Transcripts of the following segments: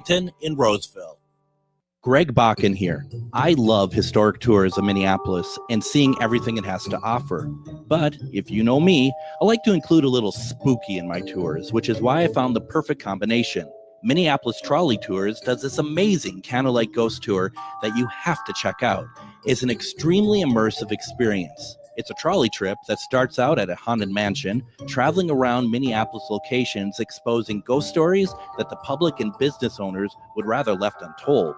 Washington in Roseville. Greg Bakun here. I love historic tours of Minneapolis and seeing everything it has to offer. But if you know me, I like to include a little spooky in my tours, which is why I found the perfect combination. Minneapolis Trolley Tours does this amazing candlelight ghost tour that you have to check out. It's an extremely immersive experience. It's a trolley trip that starts out at a haunted mansion, traveling around Minneapolis locations, exposing ghost stories that the public and business owners would rather left untold.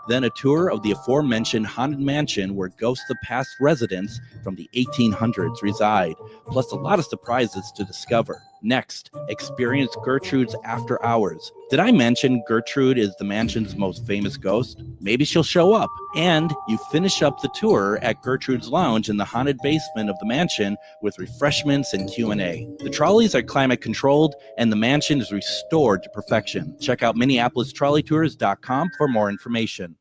Then a tour of the aforementioned haunted mansion where ghosts of past residents from the 1800s reside, plus a lot of surprises to discover. Next, experience Gertrude's After Hours. Did I mention Gertrude is the mansion's most famous ghost? Maybe she'll show up. And you finish up the tour at Gertrude's Lounge in the haunted basement of the mansion with refreshments and Q&A. The trolleys are climate controlled and the mansion is restored to perfection. Check out MinneapolisTrolleyTours.com for more information.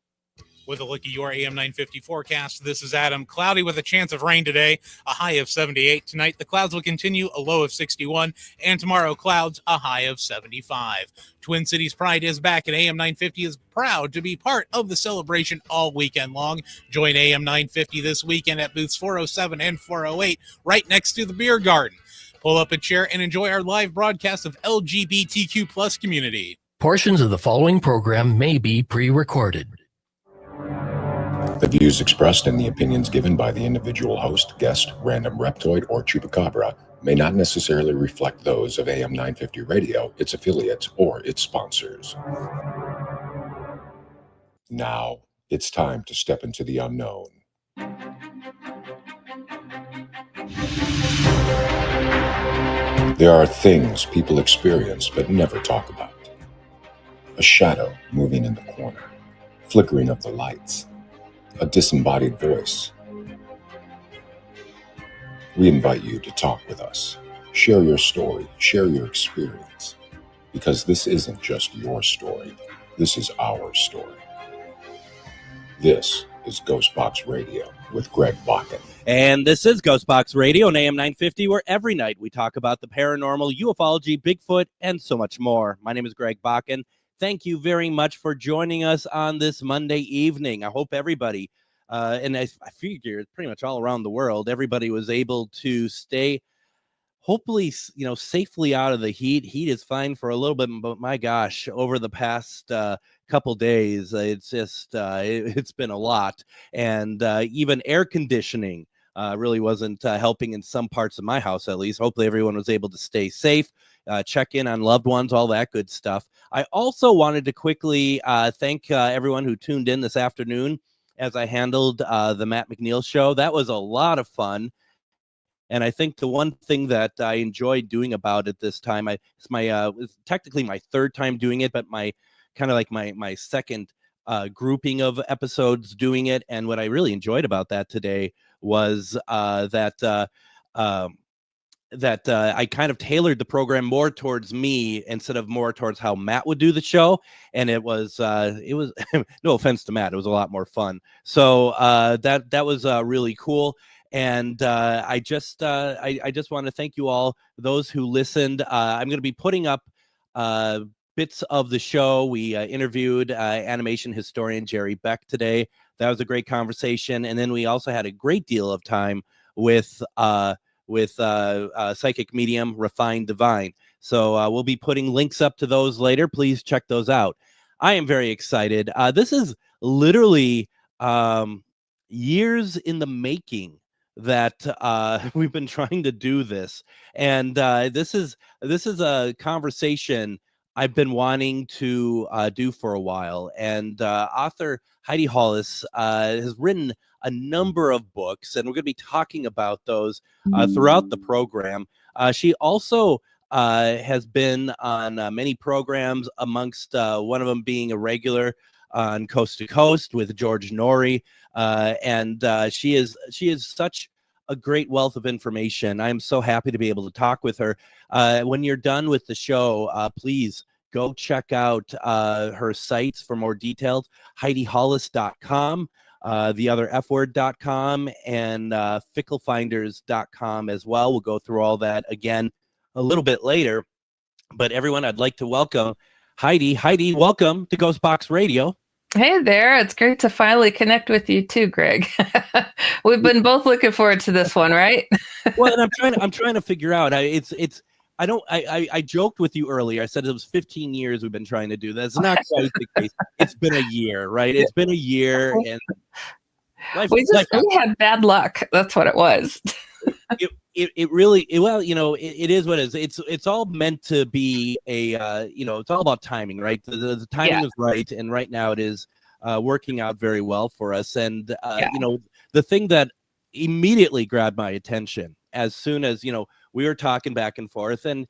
With a look at your AM 950 forecast, this is Adam. Cloudy with a chance of rain today, a high of 78. Tonight, the clouds will continue, a low of 61. And tomorrow, clouds, a high of 75. Twin Cities Pride is back, and AM 950 is proud to be part of the celebration all weekend long. Join AM 950 this weekend at booths 407 and 408, right next to the beer garden. Pull up a chair and enjoy our live broadcast of LGBTQ plus community. Portions of the following program may be pre-recorded. The views expressed and the opinions given by the individual host, guest, random reptoid, or chupacabra may not necessarily reflect those of AM 950 Radio, its affiliates, or its sponsors. Now, it's time to step into the unknown. There are things people experience but never talk about. A shadow moving in the corner, flickering of the lights, a disembodied voice. We invite you to talk with us. Share your story, share your experience, because this isn't just your story. This is our story. This is GhostBox Radio with Greg Bakun. And this is GhostBox Radio on AM 950, where every night we talk about the paranormal, ufology, Bigfoot, and so much more. My name is Greg Bakun. Thank you very much for joining us on this Monday evening. I hope everybody, and I figure pretty much all around the world, everybody was able to stay, hopefully, safely out of the heat. Heat is fine for a little bit, but my gosh, over the past couple days, it's just, it's been a lot. And even air conditioning really wasn't helping in some parts of my house, at least. Hopefully everyone was able to stay safe. Check in on loved ones, all that good stuff. I also wanted to quickly thank everyone who tuned in this afternoon as I handled the Matt McNeil show. That was a lot of fun. And I think the one thing that I enjoyed doing about it this time, it's technically my third time doing it, but my second grouping of episodes doing it. And what I really enjoyed about that today was that I kind of tailored the program more towards me instead of more towards how Matt would do the show. And it was no offense to Matt, it was a lot more fun. So that was really cool. And I just want to thank you all, those who listened. I'm going to be putting up bits of the show. We interviewed animation historian Jerry Beck today. That was a great conversation. And then we also had a great deal of time with psychic medium Refined Divine. So we'll be putting links up to those later. Please check those out. I am very excited. This is literally years in the making that we've been trying to do this. And this is a conversation I've been wanting to do for a while. And author Heidi Hollis has written a number of books, and we're going to be talking about those throughout the program. She also has been on many programs, amongst one of them being a regular on Coast to Coast with George Norrie, and she is such a great wealth of information. I'm so happy to be able to talk with her. When you're done with the show, please go check out her sites for more details. HeidiHollis.com, theotherfword.com, and ficklefinders.com as well. We'll go through all that again a little bit later. But everyone, I'd like to welcome Heidi, welcome to GhostBox Radio. Hey there. It's great to finally connect with you too, Greg. We've been both looking forward to this one, right? Well, and I'm trying to figure out. I joked with you earlier. I said it was 15 years we've been trying to do this. It's not quite the case. It's been a year, right? It's been a year, and we had bad luck. That's what it was. It really it is what it is. It's all meant to be a it's all about timing, right? The timing is right, and right now it is working out very well for us. And the thing that immediately grabbed my attention as soon as we were talking back and forth, and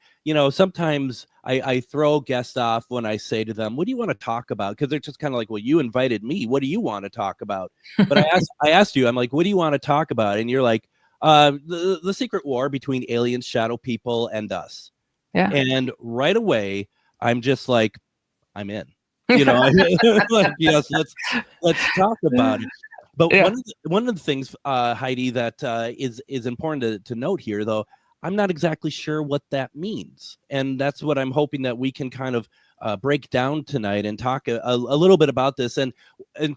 sometimes I throw guests off when I say to them, what do you want to talk about? Because they're just kind of like, well, you invited me, what do you want to talk about? But I asked you, I'm like, what do you want to talk about? And you're like, the secret war between aliens, shadow people, and us. Yeah. And right away I'm just like, I'm in. Like, yes, let's talk about it. But one of the things, Heidi, that is important to note here, though, I'm not exactly sure what that means. And that's what I'm hoping that we can kind of break down tonight and talk a little bit about this. And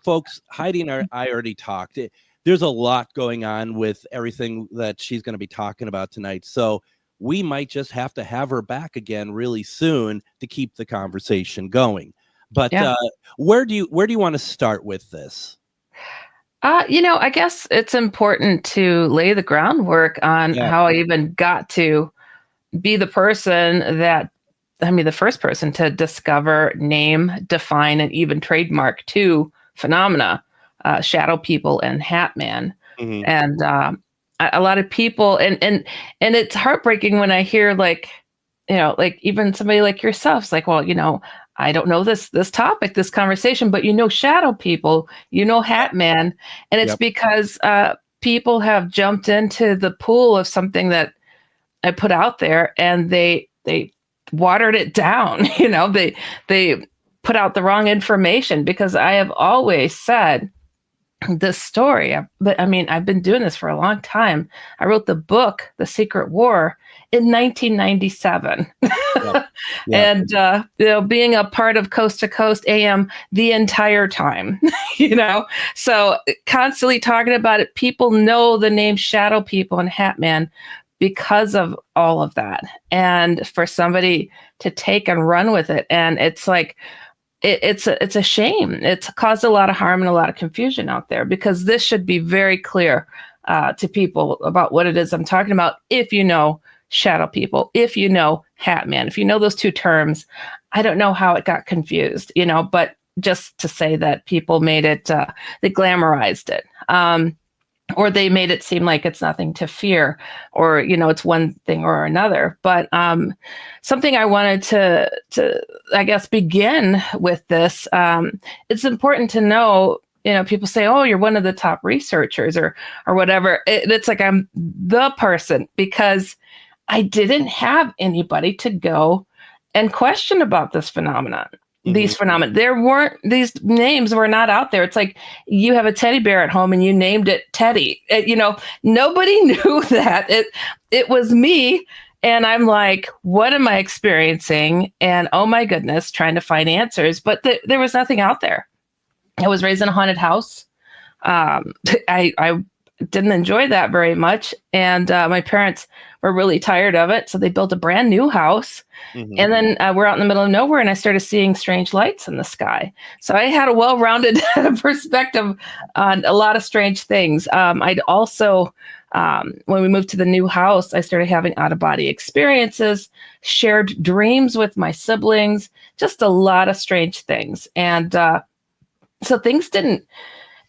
folks, Heidi and I already talked. There's a lot going on with everything that she's going to be talking about tonight. So we might just have to have her back again really soon to keep the conversation going. But where do you want to start with this? I guess it's important to lay the groundwork on how I even got to be the first person to discover, name, define, and even trademark two phenomena, shadow people and Hat Man. Mm-hmm. And a lot of people, and it's heartbreaking when I hear like even somebody like yourself is like, well, I don't know this topic, this conversation, but shadow people, Hat Man. And it's because people have jumped into the pool of something that I put out there, and they watered it down. They put out the wrong information, because I have always said this story. But I've been doing this for a long time. I wrote the book, The Secret War, in 1997. And being a part of Coast to Coast AM the entire time, so constantly talking about it. People know the name Shadow People and Hat Man because of all of that. And for somebody to take and run with it, and it's like, it's a shame. It's caused a lot of harm and a lot of confusion out there, because this should be very clear to people about what it is I'm talking about. If you know shadow people, if you know Hat Man, if you know those two terms, I don't know how it got confused, but just to say that people made it, they glamorized it. Or they made it seem like it's nothing to fear, or, it's one thing or another. But something I wanted to, I guess, begin with this, it's important to know, people say, oh, you're one of the top researchers or whatever. It's like I'm the person, because I didn't have anybody to go and question about this phenomenon. Mm-hmm. These names were not out there. It's like you have a teddy bear at home and you named it Teddy. Nobody knew that. It was me. And I'm like, what am I experiencing? And oh my goodness, trying to find answers. But there was nothing out there. I was raised in a haunted house. I didn't enjoy that very much. And my parents were really tired of it. So they built a brand new house. Mm-hmm. And then we're out in the middle of nowhere, and I started seeing strange lights in the sky. So I had a well-rounded perspective on a lot of strange things. I'd also, when we moved to the new house, I started having out-of-body experiences, shared dreams with my siblings, just a lot of strange things. And so things didn't,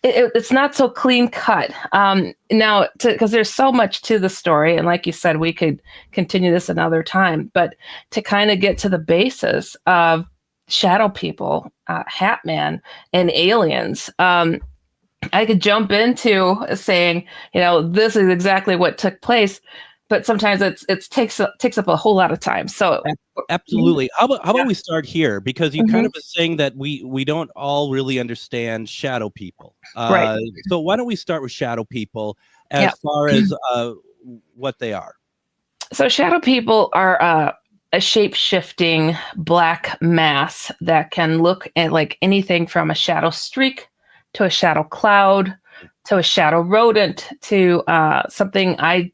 it's not so clean cut now, because there's so much to the story. And like you said, we could continue this another time, but to kind of get to the basis of shadow people, Hat Man, and aliens, I could jump into saying, this is exactly what took place, but sometimes it takes up a whole lot of time. So absolutely. How about we start here, because you kind of are saying that we don't all really understand shadow people. Right. So why don't we start with shadow people as far as what they are? So shadow people are a shape-shifting black mass that can look at like anything from a shadow streak to a shadow cloud to a shadow rodent to something I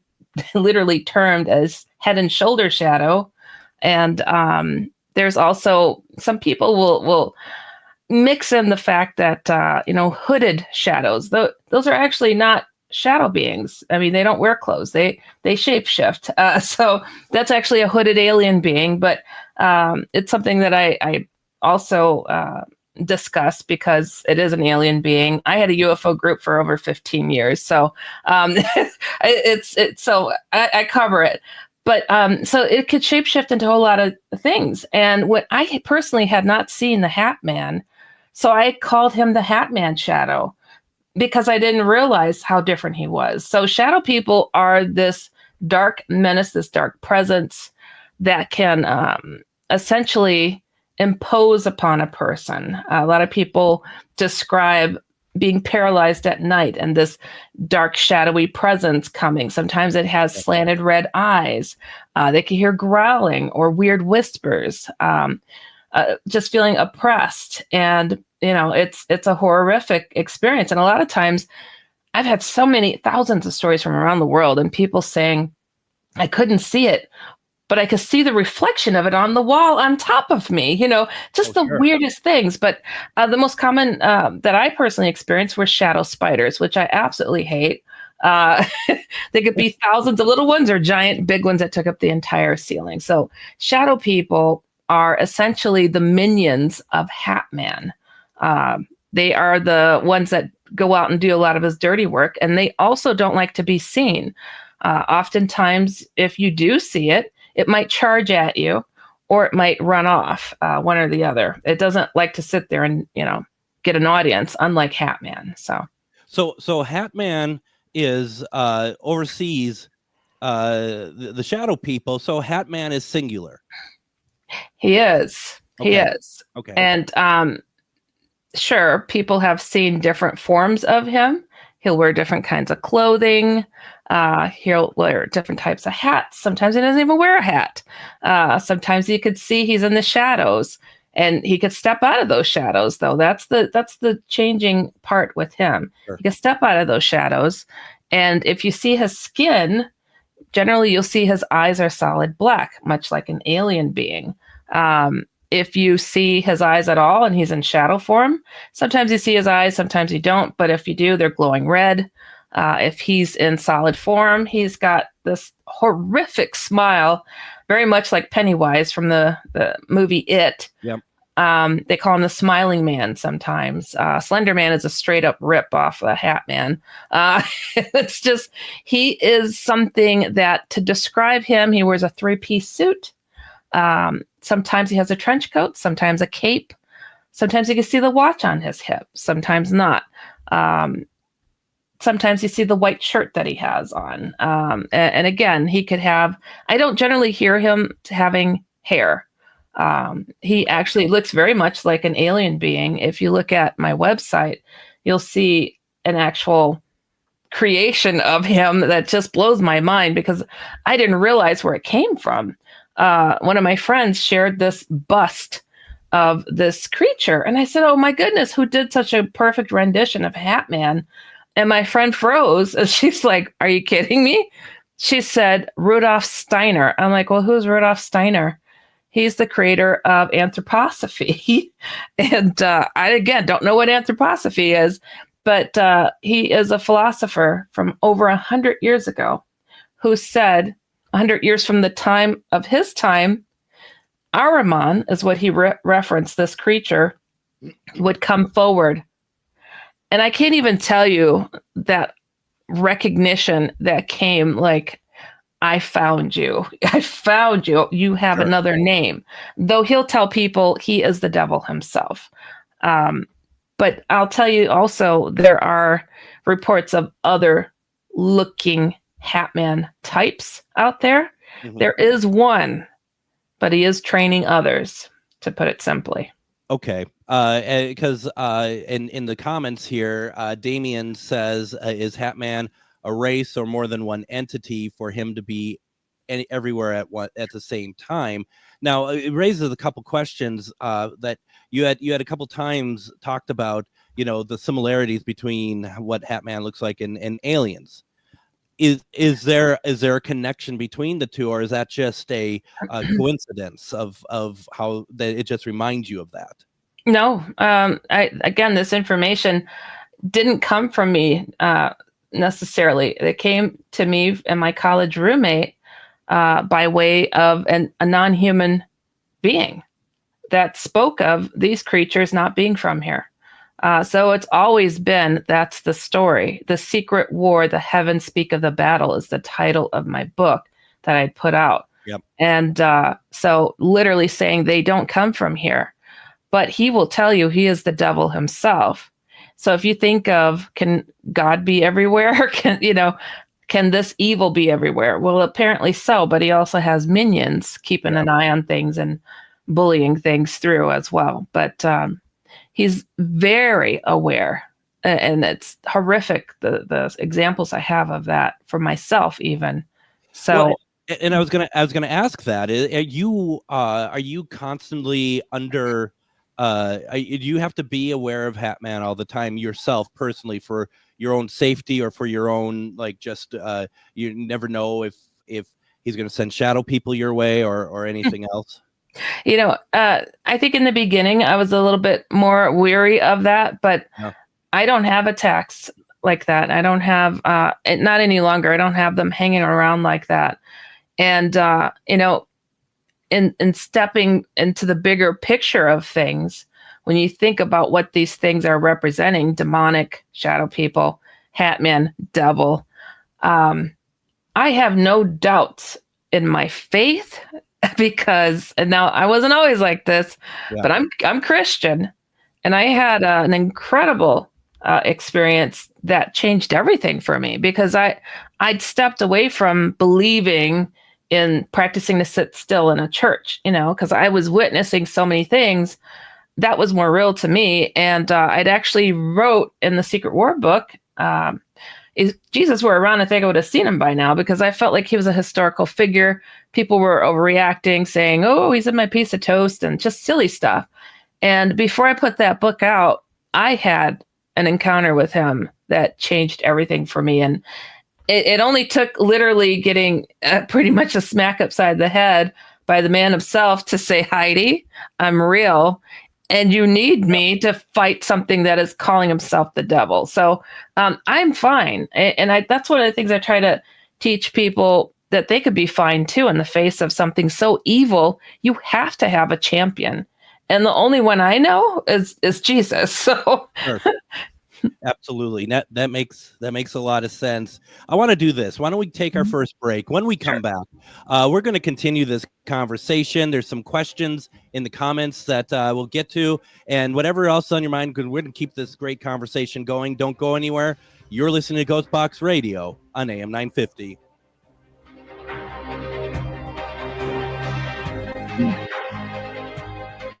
literally termed as head and shoulder shadow. And there's also some people will mix in the fact that hooded shadows. Those are actually not shadow beings. I mean, they don't wear clothes. They shapeshift. So that's actually a hooded alien being. But it's something that I also discuss because it is an alien being. I had a UFO group for over 15 years, so I cover it. But so it could shapeshift into a whole lot of things. And what I personally had not seen the Hat Man, so I called him the Hat Man Shadow because I didn't realize how different he was. So shadow people are this dark menace, this dark presence that can essentially impose upon a person. A lot of people describe being paralyzed at night and this dark shadowy presence coming. Sometimes it has slanted red eyes. They can hear growling or weird whispers, just feeling oppressed. And, it's a horrific experience. And a lot of times I've had so many thousands of stories from around the world and people saying, I couldn't see it, but I could see the reflection of it on the wall on top of me, just weirdest things. But the most common that I personally experienced were shadow spiders, which I absolutely hate. They could be thousands of little ones or giant big ones that took up the entire ceiling. So shadow people are essentially the minions of Hat Man. They are the ones that go out and do a lot of his dirty work, and they also don't like to be seen. Oftentimes, if you do see it, it might charge at you or it might run off, one or the other. It doesn't like to sit there and, get an audience, unlike Hat Man. So Hat Man is oversees the shadow people. So Hat Man is singular. He is. Okay. He is. Okay. And sure, people have seen different forms of him. He'll wear different kinds of clothing. He'll wear different types of hats. Sometimes he doesn't even wear a hat. Sometimes you could see he's in the shadows, and he could step out of those shadows. Though that's the changing part with him. Sure. He can step out of those shadows, and if you see his skin, generally you'll see his eyes are solid black, much like an alien being. If you see his eyes at all and he's in shadow form, sometimes you see his eyes, sometimes you don't. But if you do, they're glowing red. If he's in solid form, he's got this horrific smile, very much like Pennywise from the movie It. Yep. They call him the Smiling Man sometimes. Slender Man is a straight up rip off the Hat Man. It's just, he is something that, to describe him, he wears a 3-piece suit. Sometimes he has a trench coat, sometimes a cape. Sometimes you can see the watch on his hip, sometimes not. Sometimes you see the white shirt that he has on. And again, he could have, I don't generally hear him having hair. He actually looks very much like an alien being. If you look at my website, you'll see an actual creation of him that just blows my mind because I didn't realize where it came from. One of my friends shared this bust of this creature. And I said, oh my goodness, who did such a perfect rendition of Hat Man? And my friend froze. And she's like, are you kidding me? She said, Rudolf Steiner. I'm like, well, who's Rudolf Steiner? He's the creator of anthroposophy. And I, again, don't know what anthroposophy is, but he is a philosopher from over 100 years ago who said, 100 years from the time of his time, Ahriman is what he referenced, this creature would come forward. And I can't even tell you that recognition that came like, I found you. I found you. You have Sure. another name. Though he'll tell people he is the devil himself. But I'll tell you also, there are reports of other looking Hat Man types out there. Mhm. There is one, but he is training others, to put it simply. Okay. Because in the comments here, Damien says, is Hat Man a race or more than one entity for him to be everywhere at the same time. Now, it raises a couple questions that you had a couple times talked about, the similarities between what Hat Man looks like and aliens. Is there a connection between the two, or is that just a coincidence of how that it just reminds you of that? No, again, this information didn't come from me necessarily. It came to me and my college roommate by way of a non-human being that spoke of these creatures not being from here. So it's always been, that's the story. The Secret War, The Heavens Speak of the Battle is the title of my book that I put out. Yep. And so literally saying they don't come from here, but he will tell you he is the devil himself. So if you think of, can God be everywhere? Can this evil be everywhere? Well, apparently so, but he also has minions keeping an eye on things and bullying things through as well. But he's very aware, and it's horrific, the examples I have of that for myself even. So, well, and I was gonna ask that, are you constantly under? Do you have to be aware of Hat Man all the time yourself personally for your own safety or for your own, you never know if he's going to send shadow people your way or anything else? I think in the beginning I was a little bit more weary of that, but I don't have attacks like that. I don't have, not any longer. I don't have them hanging around like that. And, in stepping into the bigger picture of things, when you think about what these things are representing, demonic, shadow people, Hat Man, devil, I have no doubts in my faith because, and now I wasn't always like this, but I'm Christian, and I had an incredible experience that changed everything for me because I'd stepped away from believing in practicing to sit still in a church, because I was witnessing so many things that was more real to me. And I'd actually wrote in the Secret War book, if Jesus were around, I think I would have seen him by now because I felt like he was a historical figure. People were overreacting, saying, oh, he's in my piece of toast and just silly stuff. And before I put that book out, I had an encounter with him that changed everything for me. And it only took literally getting pretty much a smack upside the head by the man himself to say, Heidi, I'm real. And you need me to fight something that is calling himself the devil. So I'm fine. And that's one of the things I try to teach people, that they could be fine too in the face of something so evil. You have to have a champion. And the only one I know is Jesus. So absolutely. That makes a lot of sense. I want to do this. Why don't we take our first break? When we come back, we're going to continue this conversation. There's some questions in the comments that we'll get to, and whatever else on your mind, because we're going to keep this great conversation going. Don't go anywhere. You're listening to GhostBox Radio on AM 950.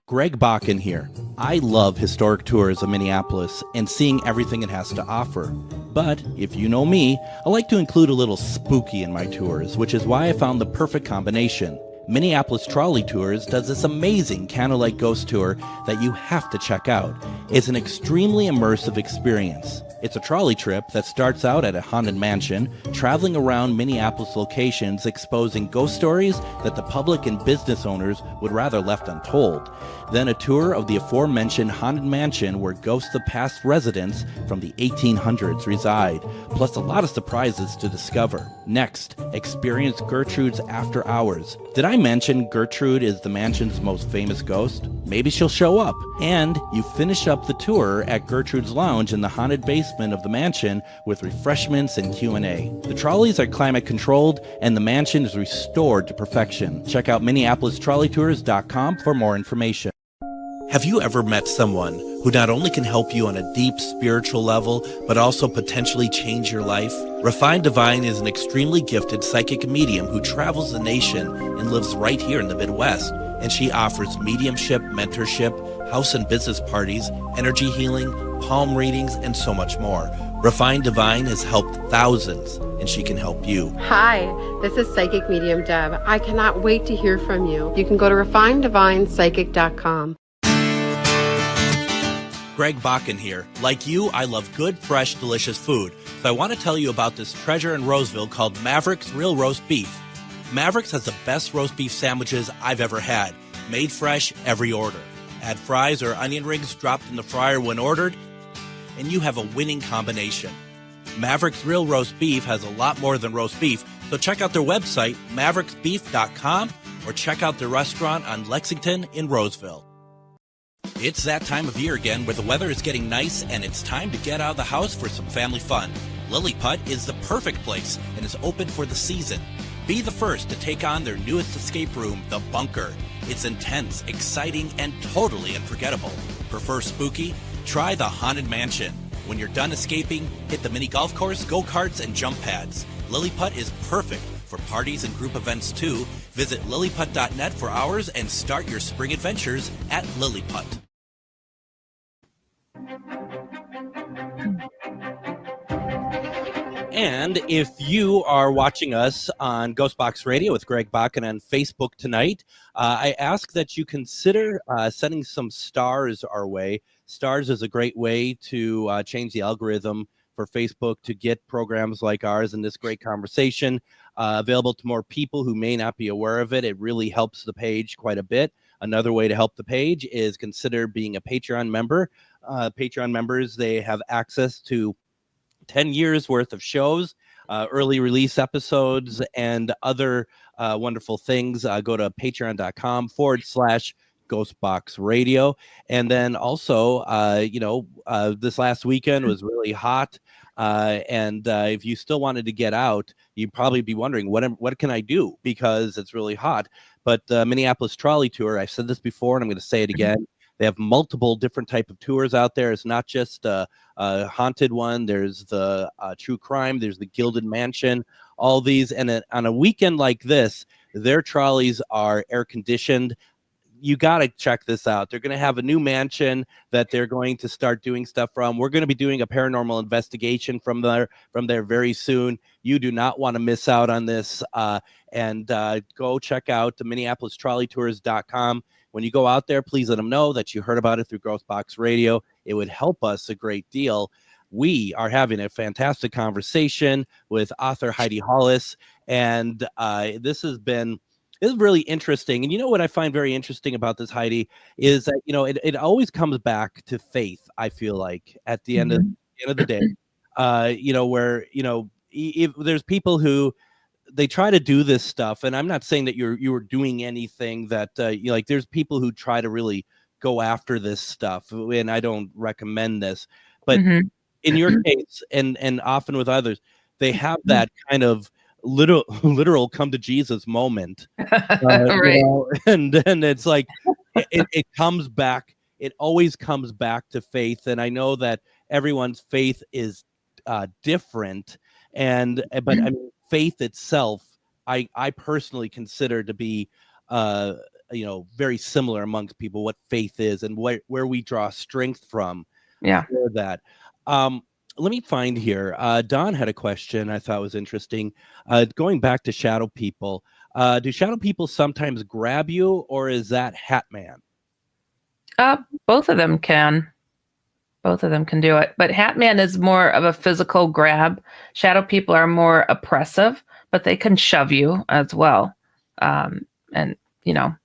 Greg Bakun here. I love historic tours of Minneapolis and seeing everything it has to offer. But if you know me, I like to include a little spooky in my tours, which is why I found the perfect combination. Minneapolis Trolley Tours does this amazing candlelight ghost tour that you have to check out. It's an extremely immersive experience. It's a trolley trip that starts out at a haunted mansion, traveling around Minneapolis locations exposing ghost stories that the public and business owners would rather left untold. Then a tour of the aforementioned haunted mansion where ghosts of past residents from the 1800s reside, plus a lot of surprises to discover. Next, experience Gertrude's After Hours. Did I mention Gertrude is the mansion's most famous ghost? Maybe she'll show up. And you finish up the tour at Gertrude's Lounge in the haunted basement of the mansion with refreshments and Q&A. The trolleys are climate controlled and the mansion is restored to perfection. Check out MinneapolisTrolleyTours.com for more information. Have you ever met someone who not only can help you on a deep spiritual level, but also potentially change your life? Refined Divine is an extremely gifted psychic medium who travels the nation and lives right here in the Midwest. and she offers mediumship, mentorship, house and business parties, energy healing, palm readings, and so much more. Refined Divine has helped thousands, and she can help you. Hi, this is Psychic Medium Deb. I cannot wait to hear from you. You can go to refineddivinepsychic.com. Greg Bakun here. Like you, I love good, fresh, delicious food. So I want to tell you about this treasure in Roseville called Maverick's Real Roast Beef. Maverick's has the best roast beef sandwiches I've ever had. Made fresh every order. Add fries or onion rings dropped in the fryer when ordered, and you have a winning combination. Maverick's Real Roast Beef has a lot more than roast beef, so check out their website, mavericksbeef.com, or check out their restaurant on Lexington in Roseville. It's that time of year again where the weather is getting nice and it's time to get out of the house for some family fun. Lilliput is the perfect place and is open for the season. Be the first to take on their newest escape room, The Bunker. It's intense, exciting, and totally unforgettable. Prefer spooky? Try the Haunted Mansion. When you're done escaping, hit the mini golf course, go-karts, and jump pads. Lilliput is perfect for parties and group events too. Visit lilliput.net for hours and start your spring adventures at Lilliput. And if you are watching us on GhostBox Radio with Greg Bakun on Facebook tonight, I ask that you consider sending some stars our way. Stars is a great way to change the algorithm for Facebook to get programs like ours and this great conversation available to more people who may not be aware of it. It really helps the page quite a bit. Another way to help the page is consider being a Patreon member. Patreon members, they have access to 10 years worth of shows, early release episodes, and other wonderful things. Go to patreon.com/GhostBox Radio. And then also, this last weekend was really hot. And if you still wanted to get out, you'd probably be wondering, what can I do? Because it's really hot. But the Minneapolis Trolley Tour, I've said this before, and I'm going to say it again. They have multiple different type of tours out there. It's not just a haunted one. There's the true crime. There's the Gilded Mansion. All these. And on a weekend like this, their trolleys are air conditioned. You got to check this out. They're going to have a new mansion that they're going to start doing stuff from. We're going to be doing a paranormal investigation from there very soon. You do not want to miss out on this. And go check out the MinneapolisTrolleyTours.com. When you go out there, please let them know that you heard about it through GhostBox Radio. It would help us a great deal. We are having a fantastic conversation with author Heidi Hollis, and this is really interesting. And you know what I find very interesting about this, Heidi, is that it always comes back to faith. I feel like at the end of the day, where if there's people who they try to do this stuff, and I'm not saying that you were doing anything that there's people who try to really go after this stuff, and I don't recommend this, but in your case and often with others, they have that kind of literal come to Jesus moment, right? And then it's like it comes back. It always comes back to faith, and I know that everyone's faith is different, but I mean, faith itself, I personally consider to be, very similar amongst people. What faith is and where we draw strength from. Yeah. For that. Let me find here. Don had a question I thought was interesting. Going back to shadow people, do shadow people sometimes grab you, or is that Hat Man? Both of them can. Both of them can do it. But Hat Man is more of a physical grab. Shadow people are more oppressive, but they can shove you as well, and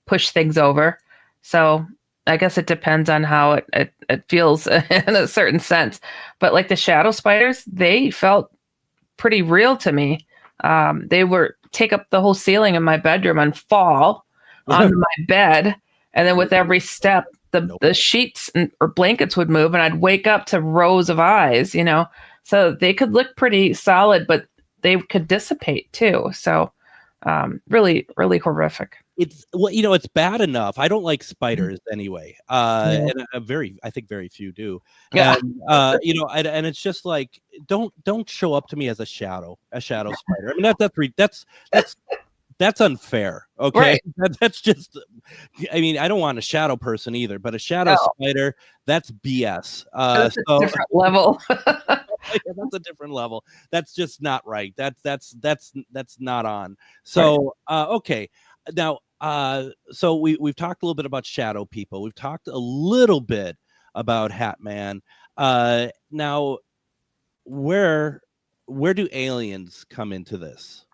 push things over. So I guess it depends on how it feels in a certain sense. But like the shadow spiders, they felt pretty real to me. They were take up the whole ceiling in my bedroom and fall onto my bed. And then with every step, the sheets or blankets would move, and I'd wake up to rows of eyes, So they could look pretty solid, but they could dissipate too. So really, really horrific. It's it's bad enough. I don't like spiders anyway. And I think very few do. Yeah. And, and it's just like, don't show up to me as a shadow spider. I mean, that's That's unfair. Okay. Right. That's just, I mean, I don't want a shadow person either, but a shadow spider, that's BS. That's a different level. That's a different level. That's just not right. That's not on. So, okay. Now, so we've talked a little bit about shadow people. We've talked a little bit about Hat Man. Now, where do aliens come into this?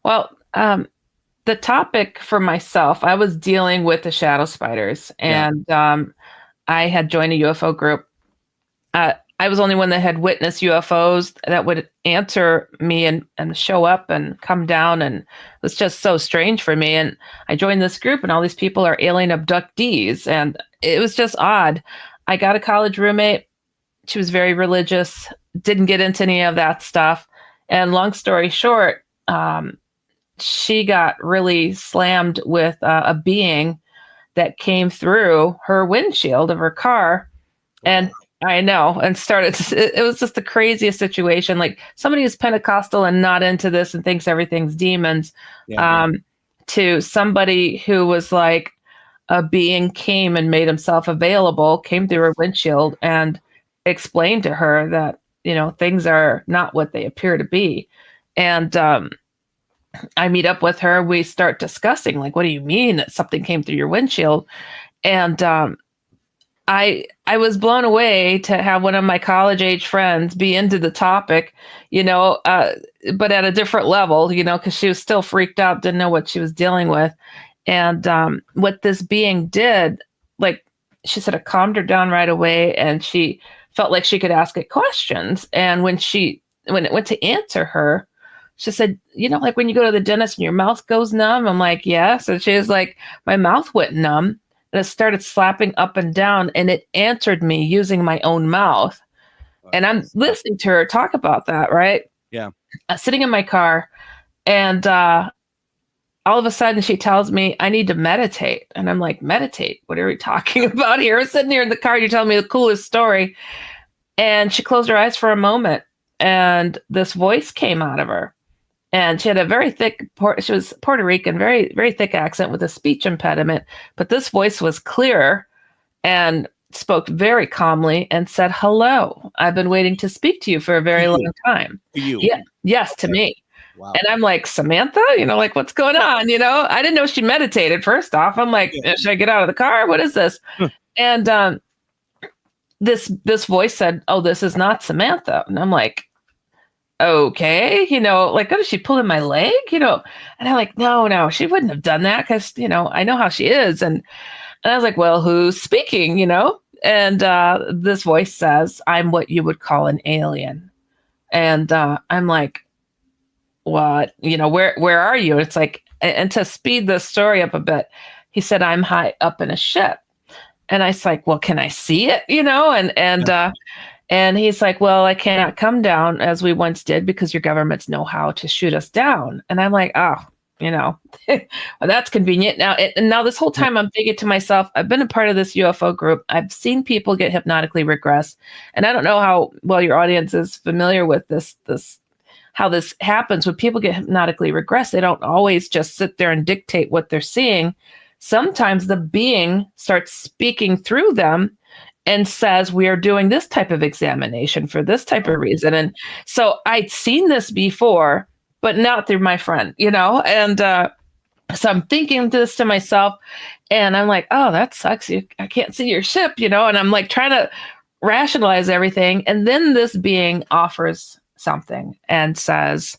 Well, the topic for myself, I was dealing with the shadow spiders, and I had joined a UFO group. I was the only one that had witnessed UFOs that would answer me and show up and come down, and it was just so strange for me. And I joined this group, and all these people are alien abductees, and it was just odd. I got a college roommate. She was very religious, didn't get into any of that stuff. And long story short, she got really slammed with a being that came through her windshield of her car. And I know, and it was just the craziest situation. Like, somebody who's Pentecostal and not into this and thinks everything's demons, to somebody who was like, a being came and made himself available, came through her windshield and explained to her that, things are not what they appear to be. And I meet up with her. We start discussing, like, what do you mean that something came through your windshield? And I was blown away to have one of my college age friends be into the topic, but at a different level, because she was still freaked out, didn't know what she was dealing with. And what this being did, like, she said, it calmed her down right away, and she felt like she could ask it questions. And when it went to answer her, she said, like when you go to the dentist and your mouth goes numb? I'm like, yes. And she was like, my mouth went numb, and it started slapping up and down, and it answered me using my own mouth. And I'm listening to her talk about that, right? Yeah. Sitting in my car, and all of a sudden she tells me I need to meditate. And I'm like, meditate? What are we talking about here? I'm sitting here in the car, you're telling me the coolest story. And she closed her eyes for a moment, and this voice came out of her. And she had a very thick, she was Puerto Rican, very, very thick accent with a speech impediment. But this voice was clear and spoke very calmly and said, hello, I've been waiting to speak to you for a very long time. To you? Yeah, yes, to me. Wow. And I'm like, Samantha, like, what's going on? I didn't know she meditated, first off. I'm like, should I get out of the car? What is this? And this voice said, oh, this is not Samantha. And I'm like, okay, like, oh, she pulled in my leg, and I'm like, no, she wouldn't have done that, because, I know how she is. And I was like, well, who's speaking, And this voice says, I'm what you would call an alien. And I'm like, what? Where are you? It's like, and to speed the story up a bit, he said, I'm high up in a ship. And I was like, well, can I see it? And he's like, well, I cannot come down as we once did because your governments know how to shoot us down. And I'm like, oh, well, that's convenient. Now this whole time I'm thinking to myself, I've been a part of this UFO group. I've seen people get hypnotically regressed. And I don't know how well your audience is familiar with this how this happens. When people get hypnotically regressed, they don't always just sit there and dictate what they're seeing. Sometimes the being starts speaking through them and says, we are doing this type of examination for this type of reason. And so I'd seen this before, but not through my friend, and so I'm thinking this to myself, and I'm like, oh, that sucks. I can't see your ship, and I'm like trying to rationalize everything. And then this being offers something and says,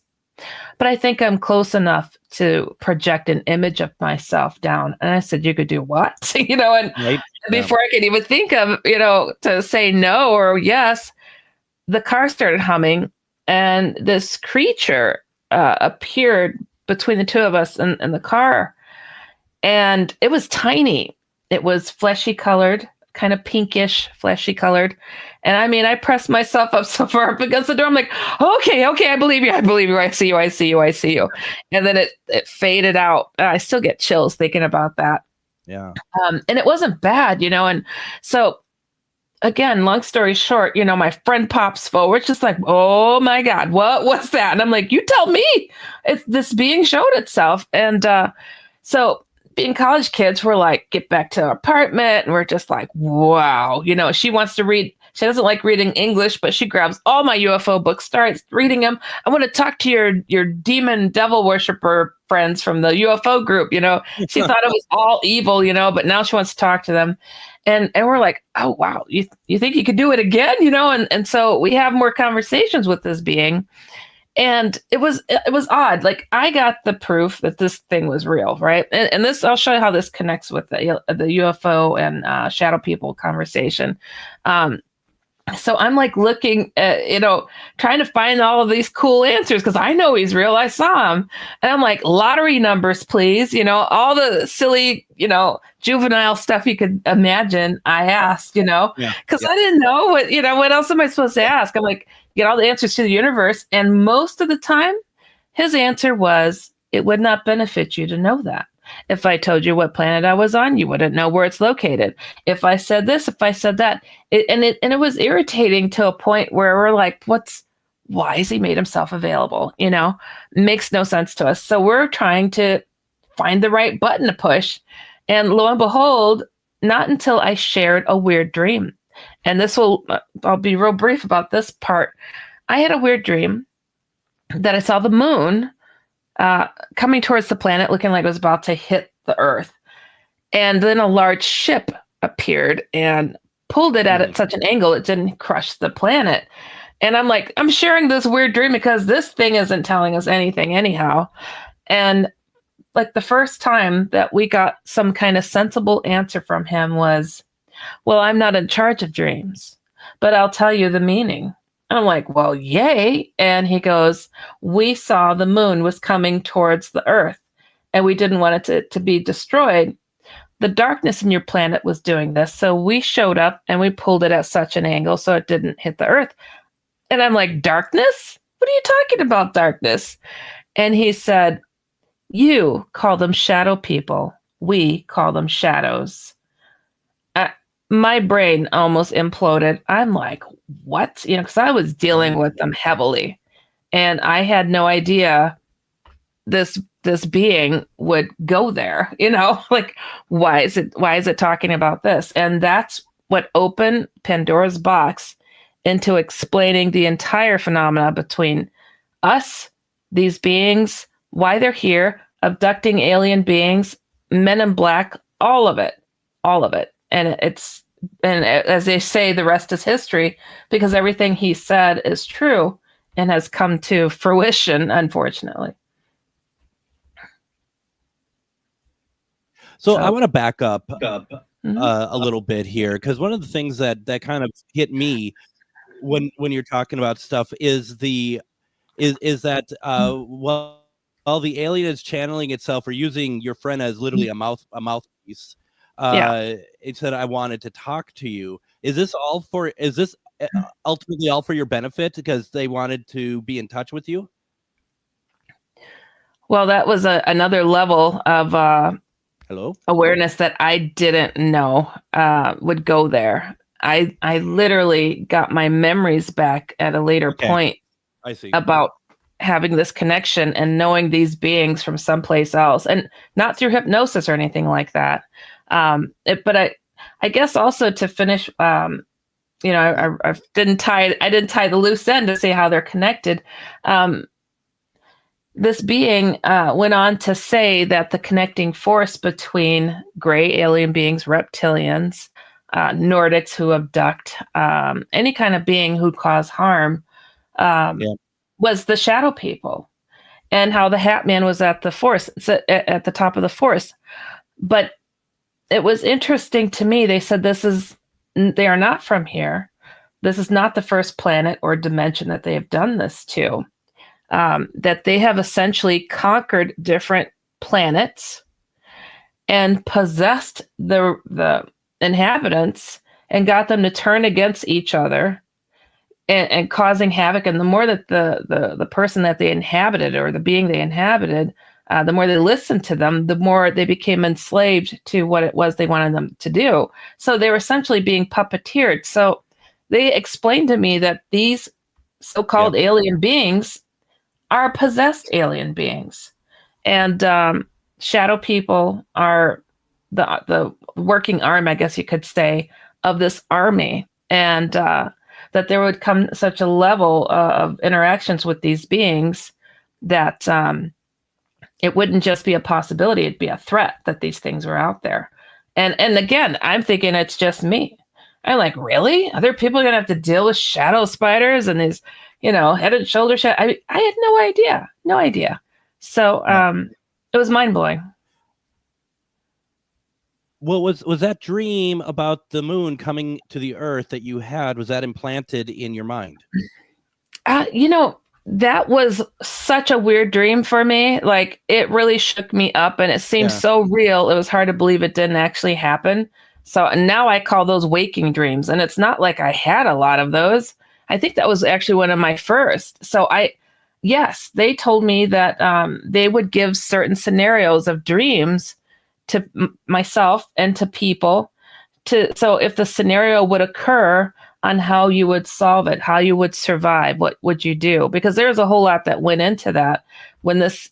but I think I'm close enough to project an image of myself down. And I said, you could do what? And right. Before I could even think of, to say no or yes, the car started humming, and this creature appeared between the two of us in the car. And it was tiny. It was fleshy colored, kind of pinkish, fleshy colored. And I mean, I pressed myself up so far up against the door. I'm like, okay, I believe you. I see you. And then it faded out. I still get chills thinking about that. Yeah. And it wasn't bad, And so again, long story short, my friend pops forward, just like, oh my God, what was that? And I'm like, you tell me. It's this being showed itself. And so being college kids, we're like, get back to our apartment. And we're just like, wow. She wants to read. She doesn't like reading English, but she grabs all my UFO books, starts reading them. I want to talk to your demon devil worshiper friends from the UFO group. She thought it was all evil, but now she wants to talk to them. And we're like, oh, wow, you think you could do it again? And so we have more conversations with this being. And it was odd. Like, I got the proof that this thing was real, right? And this, I'll show you how this connects with the UFO and shadow people conversation. So I'm like looking at, trying to find all of these cool answers because I know he's real. I saw him. And I'm like, lottery numbers, please. All the silly, juvenile stuff you could imagine. I asked, because I didn't know what else am I supposed to ask? I'm like, get all the answers to the universe. And most of the time, his answer was, it would not benefit you to know that. If I told you what planet I was on, you wouldn't know where it's located. If I said this, if I said that, it was irritating to a point where we're like, why has he made himself available? Makes no sense to us. So we're trying to find the right button to push. And lo and behold, not until I shared a weird dream. And I'll be real brief about this part. I had a weird dream that I saw the moon coming towards the planet, looking like it was about to hit the Earth. And then a large ship appeared and pulled it at such an angle it didn't crush the planet. And I'm like, I'm sharing this weird dream because this thing isn't telling us anything anyhow. And like the first time that we got some kind of sensible answer from him was, well, I'm not in charge of dreams, but I'll tell you the meaning. I'm like, well, yay. And he goes, we saw the moon was coming towards the Earth and we didn't want it to be destroyed. The darkness in your planet was doing this. So we showed up and we pulled it at such an angle so it didn't hit the Earth. And I'm like, darkness? What are you talking about, darkness? And he said, you call them shadow people. We call them shadows. My brain almost imploded. I'm like, what? Because I was dealing with them heavily. And I had no idea this being would go there, like, why is it talking about this? And that's what opened Pandora's box into explaining the entire phenomena between us, these beings, why they're here, abducting alien beings, men in black, all of it. And as they say, the rest is history, because everything he said is true and has come to fruition, unfortunately. So I want to back up a little bit here, because one of the things that kind of hit me when you're talking about stuff is that while the alien is channeling itself or using your friend as literally a mouthpiece. It said, I wanted to talk to you. Is this ultimately all for your benefit because they wanted to be in touch with you? Well, that was another level of awareness that I didn't know would go there. I literally got my memories back at a later point. I see. About having this connection and knowing these beings from someplace else, and not through hypnosis or anything like that. But I guess also to finish, I didn't tie the loose end to see how they're connected. This being went on to say that the connecting force between gray alien beings, reptilians, Nordics who abduct, any kind of being who cause harm, was the shadow people, and how the Hat Man was at the force, at the top of the force. But it was interesting to me. They said they are not from here. This is not the first planet or dimension that they have done this to. That they have essentially conquered different planets and possessed the inhabitants and got them to turn against each other and causing havoc. And the more that the person that they inhabited or the being they inhabited the more they listened to them, the more they became enslaved to what it was they wanted them to do. So they were essentially being puppeteered. So they explained to me that these so-called alien beings are possessed alien beings. And shadow people are the working arm, I guess you could say, of this army. And that there would come such a level of interactions with these beings that it wouldn't just be a possibility, it'd be a threat that these things were out there. And again, I'm thinking it's just me. I'm like, really? Are there people going to have to deal with shadow spiders and these, head and shoulder shadow? I had no idea. So it was mind-blowing. Well, was that dream about the moon coming to the earth that you had, was that implanted in your mind? That was such a weird dream for me. Like, it really shook me up, and it seemed so real. It was hard to believe it didn't actually happen. So now I call those waking dreams, and it's not like I had a lot of those. I think that was actually one of my first. So yes, they told me that they would give certain scenarios of dreams to myself and to people. So if the scenario would occur, on how you would solve it, how you would survive, what would you do? Because there's a whole lot that went into that. When this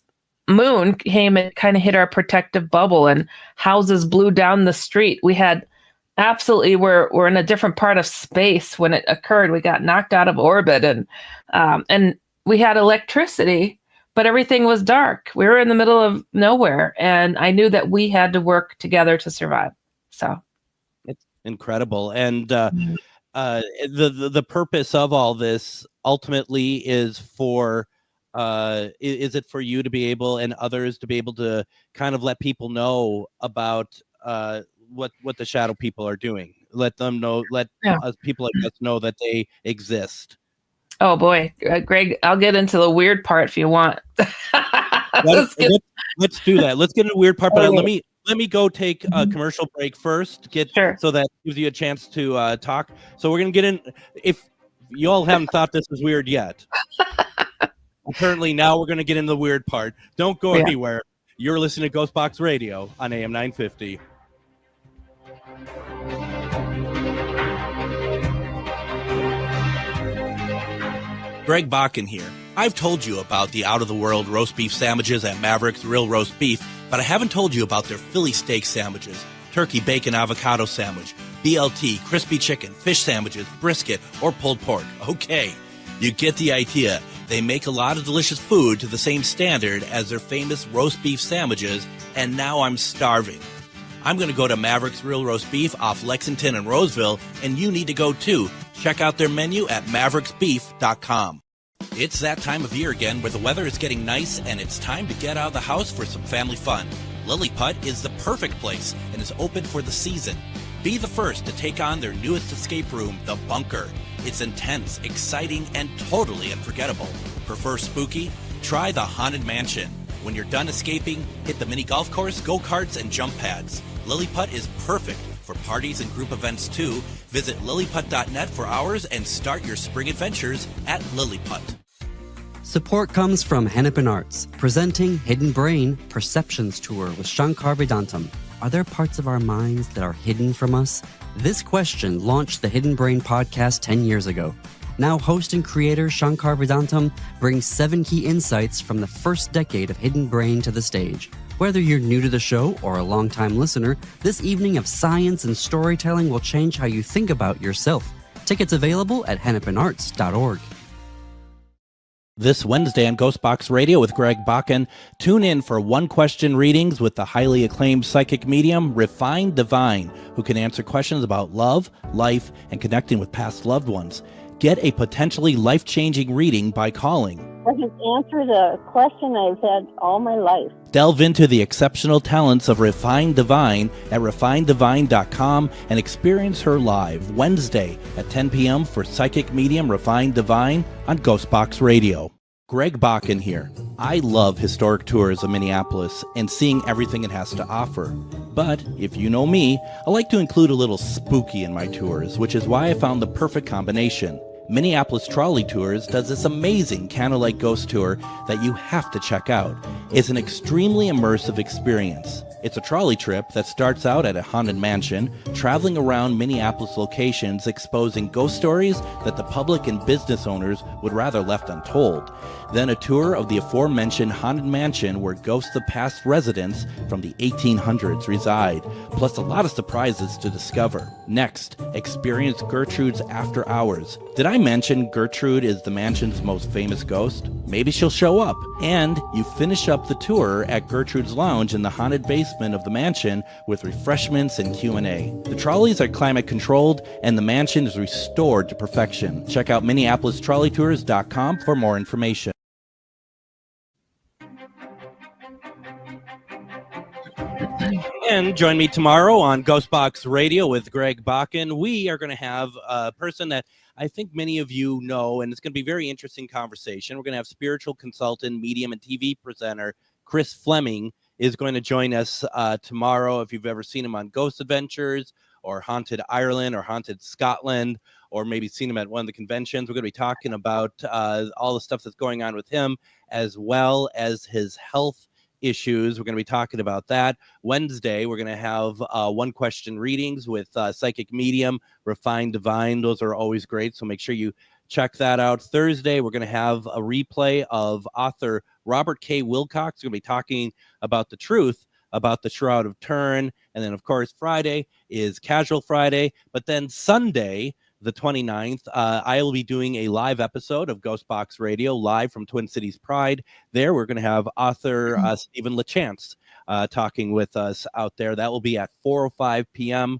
moon came, it kind of hit our protective bubble and houses blew down the street. We had we're in a different part of space when it occurred. We got knocked out of orbit and we had electricity, but everything was dark. We were in the middle of nowhere, and I knew that we had to work together to survive. So it's incredible. And the purpose of all this ultimately is is it for you to be able and others to be able to kind of let people know about what the shadow people are doing? Let them know, people like us know that they exist. Oh boy, Greg, I'll get into the weird part if you want. Let's do that. Let's get into the weird part, but let me go take a commercial break first. So that gives you a chance to talk. So we're gonna get in. If you all haven't thought this was weird yet, apparently now we're gonna get into the weird part. Don't go anywhere. You're listening to GhostBox Radio on AM 950. Greg Bakun here. I've told you about the out-of-the-world roast beef sandwiches at Maverick's Real Roast Beef, but I haven't told you about their Philly steak sandwiches, turkey bacon avocado sandwich, BLT, crispy chicken, fish sandwiches, brisket, or pulled pork. Okay, you get the idea. They make a lot of delicious food to the same standard as their famous roast beef sandwiches, and now I'm starving. I'm going to go to Maverick's Real Roast Beef off Lexington and Roseville, and you need to go too. Check out their menu at mavericksbeef.com. It's that time of year again where the weather is getting nice and it's time to get out of the house for some family fun. Lilliput is the perfect place and is open for the season. Be the first to take on their newest escape room, The Bunker. It's intense, exciting, and totally unforgettable. Prefer spooky? Try the Haunted Mansion. When you're done escaping, hit the mini golf course, go-karts, and jump pads. Lilliput is perfect for parties and group events too. Visit lilliput.net for hours and start your spring adventures at Lilliput. Support comes from Hennepin Arts, presenting Hidden Brain Perceptions Tour with Shankar Vedantam. Are there parts of our minds that are hidden from us? This question launched the Hidden Brain podcast 10 years ago. Now host and creator Shankar Vedantam brings 7 key insights from the first decade of Hidden Brain to the stage. Whether you're new to the show or a longtime listener, this evening of science and storytelling will change how you think about yourself. Tickets available at hennepinarts.org. This Wednesday on GhostBox Radio with Greg Bakun, tune in for one-question readings with the highly acclaimed psychic medium, Refined Divine, who can answer questions about love, life, and connecting with past loved ones. Get a potentially life-changing reading by calling. I can answer the question I've had all my life. Delve into the exceptional talents of Refined Divine at refinedivine.com and experience her live Wednesday at 10 p.m. for psychic medium Refined Divine on GhostBox Radio. Greg Bakun here. I love historic tours of Minneapolis and seeing everything it has to offer. But if you know me, I like to include a little spooky in my tours, which is why I found the perfect combination. Minneapolis Trolley Tours does this amazing candlelight ghost tour that you have to check out. is an extremely immersive experience. It's a trolley trip that starts out at a haunted mansion, traveling around Minneapolis locations, exposing ghost stories that the public and business owners would rather left untold. Then a tour of the aforementioned haunted mansion where ghosts of past residents from the 1800s reside, plus a lot of surprises to discover. Next, experience Gertrude's After Hours. Did I mention Gertrude is the mansion's most famous ghost? Maybe she'll show up. And you finish up the tour at Gertrude's Lounge in the haunted basement of the mansion with refreshments and Q&A. The trolleys are climate controlled and the mansion is restored to perfection. Check out MinneapolisTrolleyTours.com for more information. And join me tomorrow on GhostBox Radio with Greg Bakun. We are going to have a person that I think many of you know, and it's going to be a very interesting conversation. We're going to have spiritual consultant, medium, and TV presenter Chris Fleming is going to join us tomorrow. If you've ever seen him on Ghost Adventures or Haunted Ireland or Haunted Scotland, or maybe seen him at one of the conventions, we're going to be talking about all the stuff that's going on with him, as well as his health issues. We're going to be talking about that. Wednesday, we're going to have one question readings with psychic medium, refined divine. Those are always great, so make sure you check that out. Thursday, we're going to have a replay of author Robert K. Wilcox. We're going to be talking about the truth about the Shroud of Turin. And then, of course, Friday is Casual Friday. But then Sunday, the 29th, I will be doing a live episode of GhostBox Radio live from Twin Cities Pride. There, we're going to have author Stephen LaChance talking with us out there. That will be at 4:05 p.m.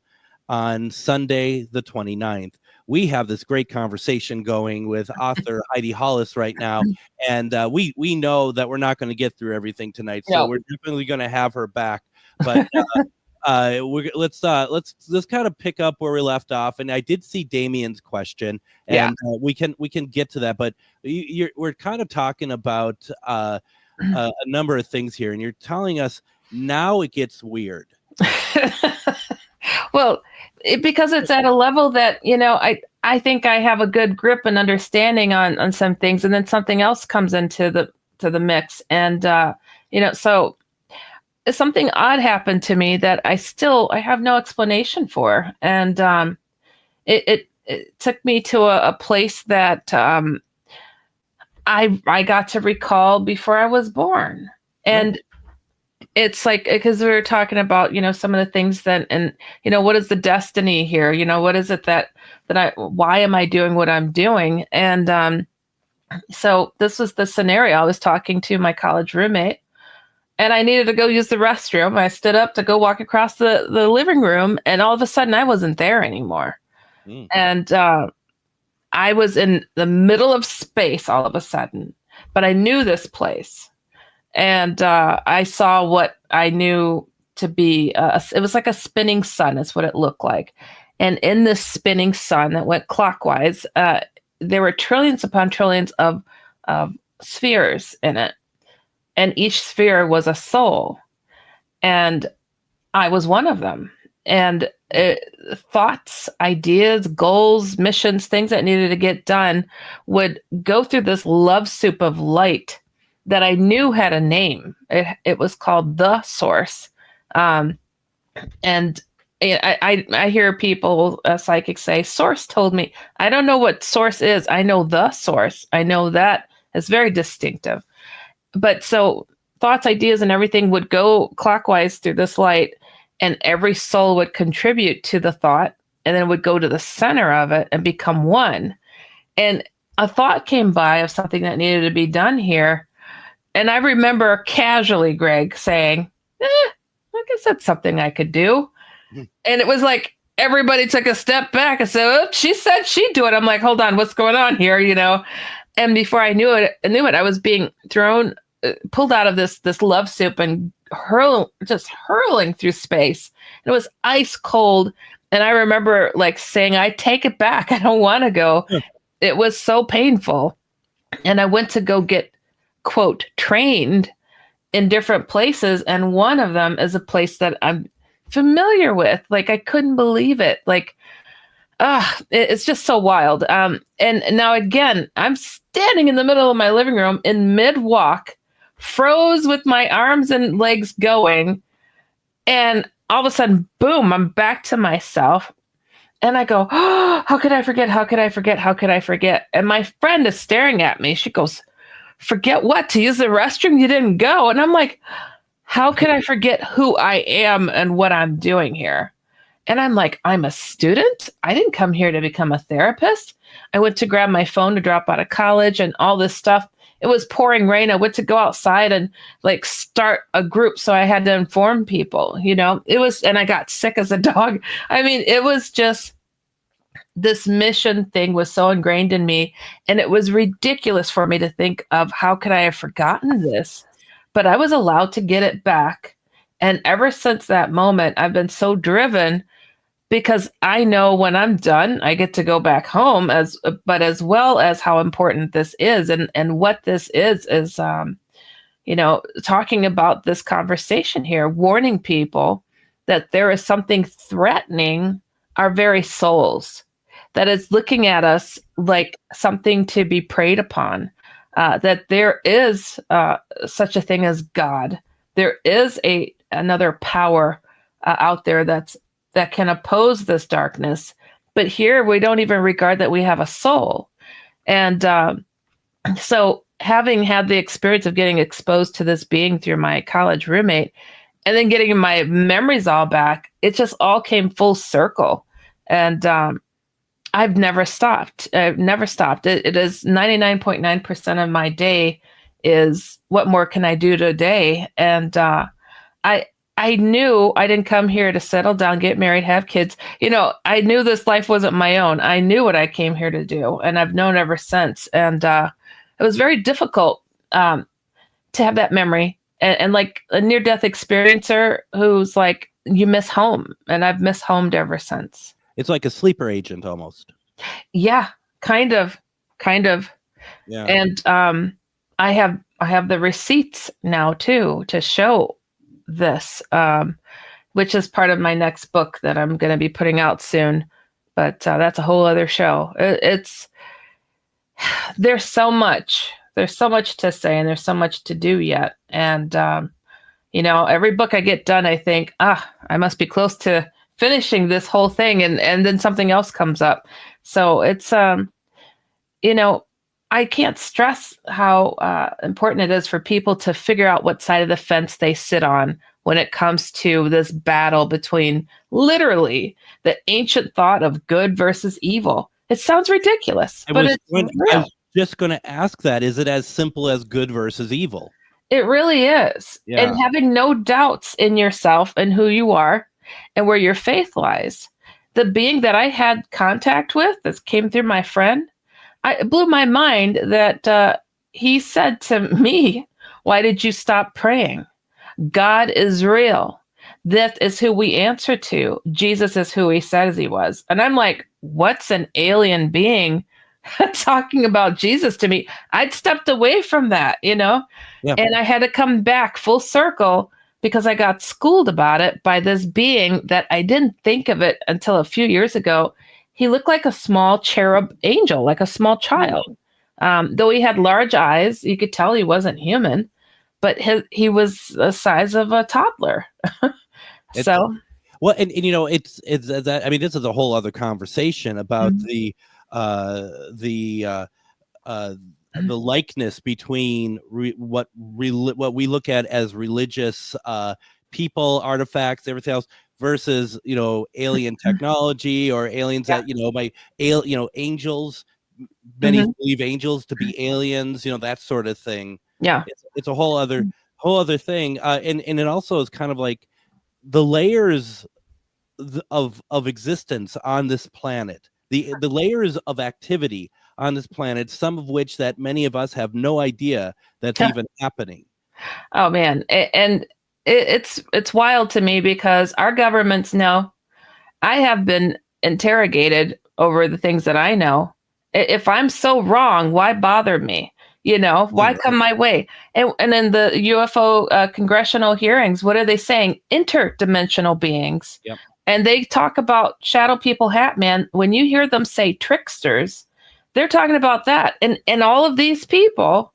on Sunday, the 29th. We have this great conversation going with author Heidi Hollis right now, and we know that we're not going to get through everything tonight, so we're definitely going to have her back. But let's kind of pick up where we left off. And I did see Damien's question, and we can get to that. But we're kind of talking about a number of things here, and you're telling us now it gets weird. Well, because it's at a level that, I think I have a good grip and understanding on some things, and then something else comes into the mix. And, so something odd happened to me that I have no explanation for. And it took me to a place that I got to recall before I was born. And it's like, because we were talking about, some of the things that, and, what is the destiny here? What is it why am I doing what I'm doing? And so this was the scenario. I was talking to my college roommate, and I needed to go use the restroom. I stood up to go walk across the living room, and all of a sudden I wasn't there anymore. And I was in the middle of space all of a sudden, but I knew this place. And I saw what I knew to be, it was like a spinning sun. That's what it looked like. And in this spinning sun that went clockwise, there were trillions upon trillions of spheres in it. And each sphere was a soul. And I was one of them. And thoughts, ideas, goals, missions, things that needed to get done would go through this love soup of light that I knew had a name. It was called the Source. And I hear people, psychics say, Source told me. I don't know what Source is. I know the Source. I know that is very distinctive. But so thoughts, ideas, and everything would go clockwise through this light, and every soul would contribute to the thought, and then would go to the center of it and become one. And a thought came by of something that needed to be done here. And I remember casually, Greg, saying, I guess that's something I could do. And it was like everybody took a step back and said, oh, she said she'd do it. I'm like, hold on, what's going on here? And before I knew it, I was being pulled out of this love soup and hurling through space. And it was ice cold. And I remember saying, I take it back. I don't want to go. It was so painful. And I went to go get, quote, trained in different places. And one of them is a place that I'm familiar with. I couldn't believe it. It's just so wild. And now again, I'm standing in the middle of my living room in mid-walk froze with my arms and legs going. And all of a sudden, boom, I'm back to myself. And I go, oh, how could I forget? How could I forget? How could I forget? And my friend is staring at me. She goes, forget what? To use the restroom? You didn't go. And I'm like, how could I forget who I am and what I'm doing here? And I'm like, I'm a student. I didn't come here to become a therapist. I went to grab my phone to drop out of college and all this stuff. It was pouring rain. I went to go outside and like start a group. So I had to inform people, it was, and I got sick as a dog. I mean, it was just, this mission thing was so ingrained in me. And it was ridiculous for me to think of how could I have forgotten this? But I was allowed to get it back. And ever since that moment, I've been so driven because I know when I'm done, I get to go back home but as well as how important this is. And what this is, talking about this conversation here, warning people that there is something threatening our very souls, that is looking at us like something to be preyed upon, that there is such a thing as God. There is another power out there that can oppose this darkness. But here we don't even regard that we have a soul. And so having had the experience of getting exposed to this being through my college roommate and then getting my memories all back, it just all came full circle. And I've never stopped. It is 99.9% of my day is what more can I do today? And I knew I didn't come here to settle down, get married, have kids. I knew this life wasn't my own. I knew what I came here to do, and I've known ever since. And it was very difficult to have that memory and like a near-death experiencer who's like, you miss home, and I've missed home ever since. It's like a sleeper agent almost. Yeah, kind of. Yeah. And I have the receipts now too to show this, which is part of my next book that I'm going to be putting out soon. But that's a whole other show. There's so much to say, and there's so much to do yet. And every book I get done, I think, I must be close to finishing this whole thing, and then something else comes up. So it's I can't stress how important it is for people to figure out what side of the fence they sit on when it comes to this battle between literally the ancient thought of good versus evil. It sounds ridiculous, but it's real. I was just going to ask that. Is it as simple as good versus evil? It really is. Yeah. And having no doubts in yourself and who you are and where your faith lies. The being that I had contact with, that came through my friend, it blew my mind that he said to me, why did you stop praying? God is real. That is who we answer to. Jesus is who he says he was. And I'm like, what's an alien being talking about Jesus to me? I'd stepped away from that, Yeah. And I had to come back full circle because I got schooled about it by this being that I didn't think of it until a few years ago. He looked like a small cherub angel, like a small child. Though he had large eyes, you could tell he wasn't human, but he was the size of a toddler. So, well, and it's that. I mean, this is a whole other conversation about the likeness between what we look at as religious people, artifacts, everything else, versus alien technology or aliens that angels. Many believe angels to be aliens, that sort of thing. Yeah, it's a whole other thing, and it also is kind of like the layers of existence on this planet, the layers of activity on this planet, some of which that many of us have no idea that's even happening. Oh man, and it's wild to me because our governments know. I have been interrogated over the things that I know. If I'm so wrong, why bother me? Why come my way? And in the UFO congressional hearings, what are they saying? Interdimensional beings. Yep. And they talk about shadow people, Hat Man. When you hear them say tricksters, they're talking about that. And all of these people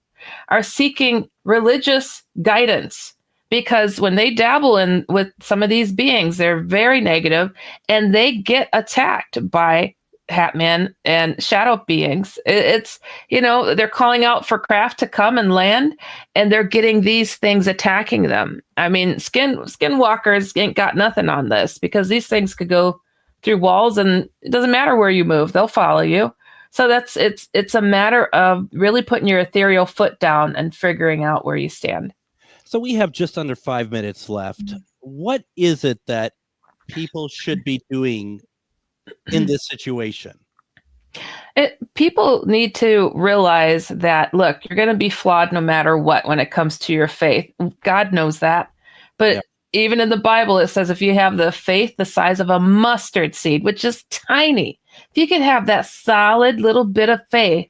are seeking religious guidance, because when they dabble in with some of these beings, they're very negative and they get attacked by Hatman and shadow beings. It's, they're calling out for craft to come and land, and they're getting these things attacking them. I mean, skinwalkers ain't got nothing on this, because these things could go through walls and it doesn't matter where you move, they'll follow you. So it's a matter of really putting your ethereal foot down and figuring out where you stand. So we have just under 5 minutes left. What is it that people should be doing in this situation? People need to realize that, look, you're going to be flawed no matter what when it comes to your faith. God knows that. But even in the Bible, it says if you have the faith the size of a mustard seed, which is tiny, if you can have that solid little bit of faith,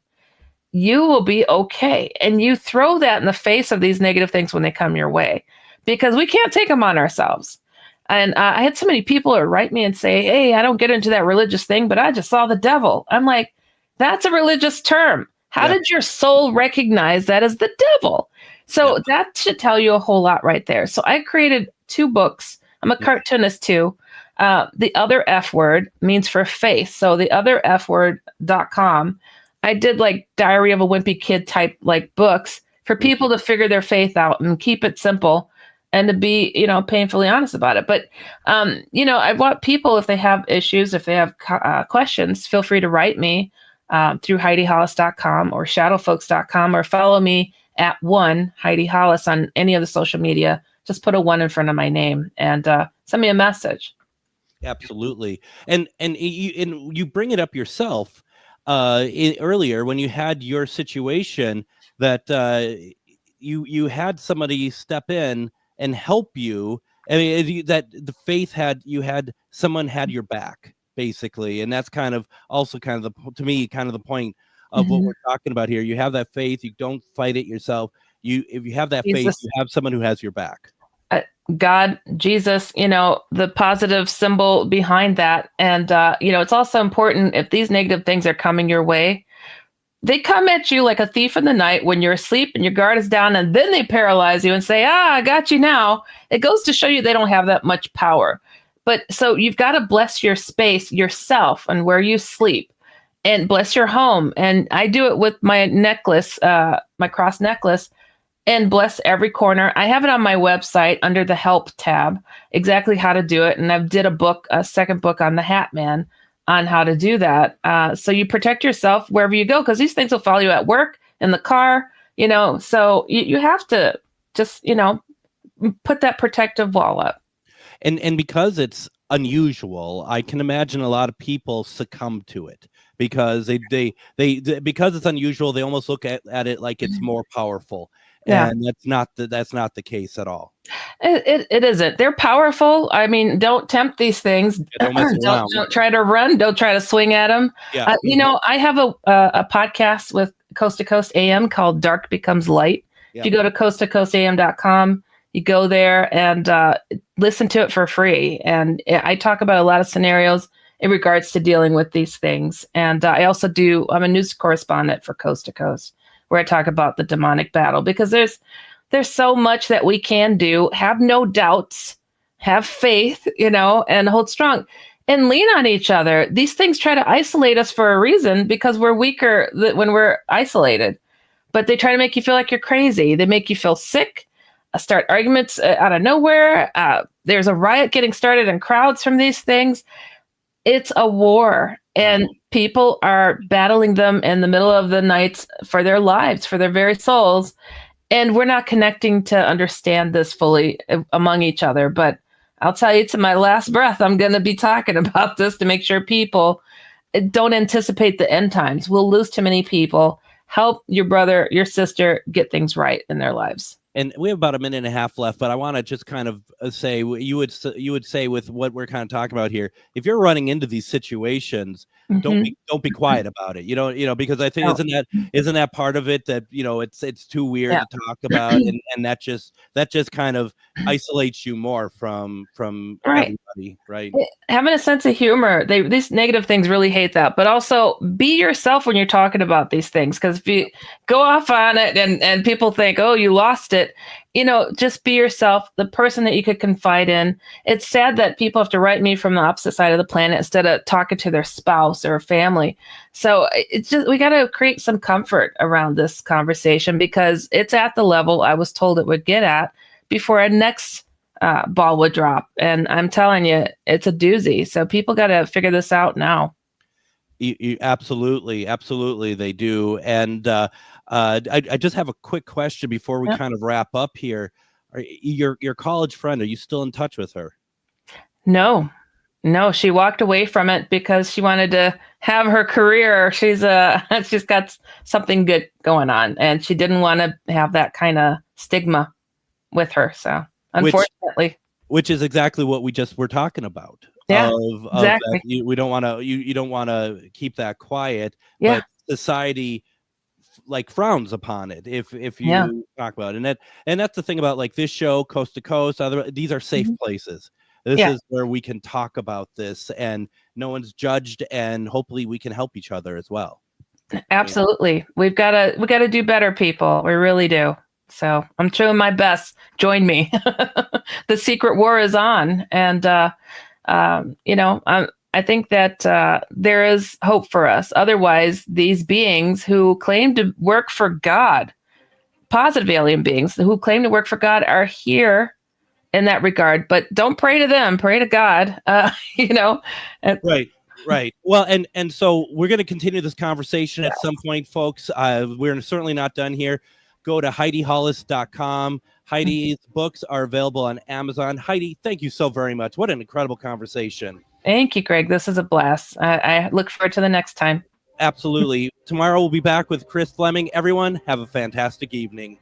you will be okay. And you throw that in the face of these negative things when they come your way, because we can't take them on ourselves. And I had so many people write me and say, hey, I don't get into that religious thing, but I just saw the devil. I'm like, that's a religious term. How did your soul recognize that as the devil? So that should tell you a whole lot right there. So I created 2 books. I'm a cartoonist too. The Other F Word means for faith. So the otherfword.com. I did like Diary of a Wimpy Kid type like books for people to figure their faith out and keep it simple and to be, painfully honest about it. But, I want people, if they have issues, if they have questions, feel free to write me through HeidiHollis.com or shadowfolks.com, or follow me at Heidi Hollis on any of the social media. Just put a 1 in front of my name and send me a message. Absolutely. And you bring it up yourself earlier when you had your situation that you had somebody step in and help you. I mean, that the faith had someone had your back, basically. And that's kind of the point of what we're talking about here. You have that faith, you don't fight it yourself. If you have that faith, you have someone who has your back. God, Jesus, the positive symbol behind that. And, it's also important, if these negative things are coming your way, they come at you like a thief in the night when you're asleep and your guard is down, and then they paralyze you and say, I got you now. It goes to show you they don't have that much power. But so you've got to bless your space, yourself, and where you sleep, and bless your home. And I do it with my necklace, my cross necklace, and bless every corner. I have it on my website under the help tab, exactly how to do it. And I've did a second book on the Hat Man on how to do that. So you protect yourself wherever you go, because these things will follow you at work, in the car, so you have to just, put that protective wall up. And because it's unusual, I can imagine a lot of people succumb to it because they because it's unusual, they almost look at it like it's more powerful. Yeah. And that's not the case at all. It isn't. They're powerful. I mean, don't tempt these things. Yeah, don't try to run. Don't try to swing at them. Yeah. I have a podcast with Coast to Coast AM called Dark Becomes Light. Yeah. If you go to coasttocoastam.com, you go there and listen to it for free. And I talk about a lot of scenarios in regards to dealing with these things. And I'm a news correspondent for Coast to Coast, where I talk about the demonic battle, because there's so much that we can do. Have no doubts, have faith, and hold strong and lean on each other. These things try to isolate us for a reason, because we're weaker when we're isolated, but they try to make you feel like you're crazy. They make you feel sick, start arguments out of nowhere. There's a riot getting started in crowds from these things. It's a war. And people are battling them in the middle of the nights for their lives, for their very souls. And we're not connecting to understand this fully among each other. But I'll tell you, to my last breath, I'm going to be talking about this to make sure people don't anticipate the end times. We'll lose too many people. Help your brother, your sister get things right in their lives. And we have about a minute and a half left, but I want to just kind of say you would say with what we're kind of talking about here. If you're running into these situations, don't be quiet about it. You know, because I think isn't that part of it that it's too weird to talk about, and that just kind of isolates you more from everybody, right? Having a sense of humor. These negative things really hate that, but also be yourself when you're talking about these things, because if you go off on it and people think, oh, you lost it, just be yourself, the person that you could confide in. It's sad that people have to write me from the opposite side of the planet instead of talking to their spouse or family. So it's just, we got to create some comfort around this conversation, because it's at the level I was told it would get at before a next ball would drop. And I'm telling you, it's a doozy. So people got to figure this out now. You absolutely they do. And I just have a quick question before we kind of wrap up here. Your college friend, are you still in touch with her? No, she walked away from it because she wanted to have her career. She's got something good going on, and she didn't want to have that kind of stigma with her. So unfortunately, which is exactly what we just were talking about. Yeah, exactly. We don't want to. You don't want to keep that quiet. Yeah. But society frowns upon it if you talk about it. And that's the thing about this show, Coast to Coast. These are safe places. This is where we can talk about this, and no one's judged, and hopefully we can help each other as well. Absolutely, we got to do better, people. We really do. So I'm doing my best. Join me. The secret war is on, and I think that there is hope for us. Otherwise, these beings who claim to work for God, positive alien beings who claim to work for God, are here in that regard. But don't pray to them. Pray to God. Right. Well, and so we're going to continue this conversation at some point, folks. We're certainly not done here. Go to HeidiHollis.com. Heidi's books are available on Amazon. Heidi, thank you so very much. What an incredible conversation. Thank you, Greg. This is a blast. I look forward to the next time. Absolutely. Tomorrow we'll be back with Chris Fleming. Everyone, have a fantastic evening.